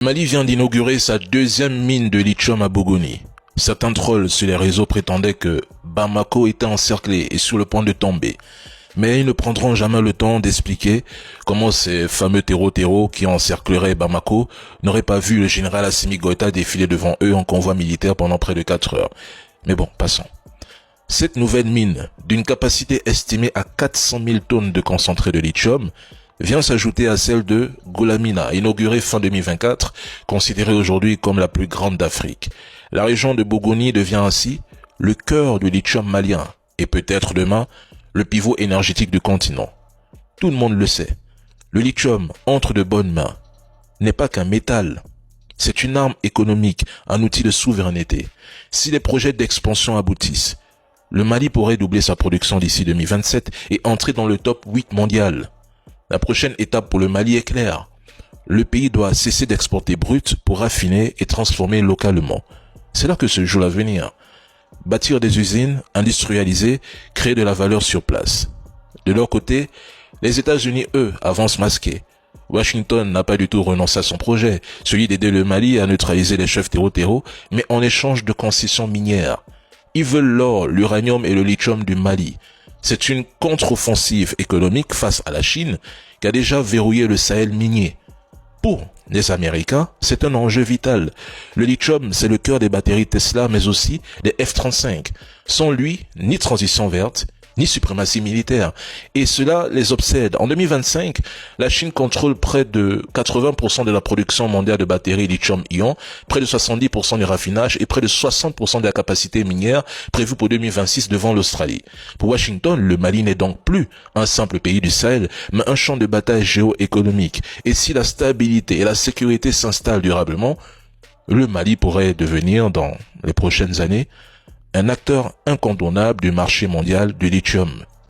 Le Mali vient d'inaugurer sa deuxième mine de lithium à Bougouni. Certains trolls sur les réseaux prétendaient que Bamako était encerclé et sur le point de tomber. Mais ils ne prendront jamais le temps d'expliquer comment ces fameux terreaux qui encercleraient Bamako n'auraient pas vu le général Assimi Goïta défiler devant eux en convoi militaire pendant près de 4 heures. Mais bon, passons. Cette nouvelle mine, d'une capacité estimée à 400 000 tonnes de concentré de lithium, vient s'ajouter à celle de Goulamina, inaugurée fin 2024, considérée aujourd'hui comme la plus grande d'Afrique. La région de Bougouni devient ainsi le cœur du lithium malien et peut-être demain le pivot énergétique du continent. Tout le monde le sait. Le lithium entre de bonnes mains. N'est pas qu'un métal. C'est une arme économique, un outil de souveraineté. Si les projets d'expansion aboutissent, le Mali pourrait doubler sa production d'ici 2027 et entrer dans le top 8 mondial. La prochaine étape pour le Mali est claire. Le pays doit cesser d'exporter brut pour raffiner et transformer localement. C'est là que se joue l'avenir. Bâtir des usines, industrialiser, créer de la valeur sur place. De leur côté, les États-Unis, eux, avancent masqués. Washington n'a pas du tout renoncé à son projet, celui d'aider le Mali à neutraliser les chefs terreau, mais en échange de concessions minières. Ils veulent l'or, l'uranium et le lithium du Mali. C'est une contre-offensive économique face à la Chine qui a déjà verrouillé le Sahel minier. Pour les Américains, c'est un enjeu vital. Le lithium, c'est le cœur des batteries Tesla, mais aussi des F-35. Sans lui, ni transition verte, ni suprématie militaire. Et cela les obsède. En 2025, la Chine contrôle près de 80% de la production mondiale de batteries lithium-ion, près de 70% du raffinage et près de 60% de la capacité minière prévue pour 2026 devant l'Australie. Pour Washington, le Mali n'est donc plus un simple pays du Sahel, mais un champ de bataille géoéconomique. Et si la stabilité et la sécurité s'installent durablement, le Mali pourrait devenir, dans les prochaines années, un acteur incontournable du marché mondial du lithium.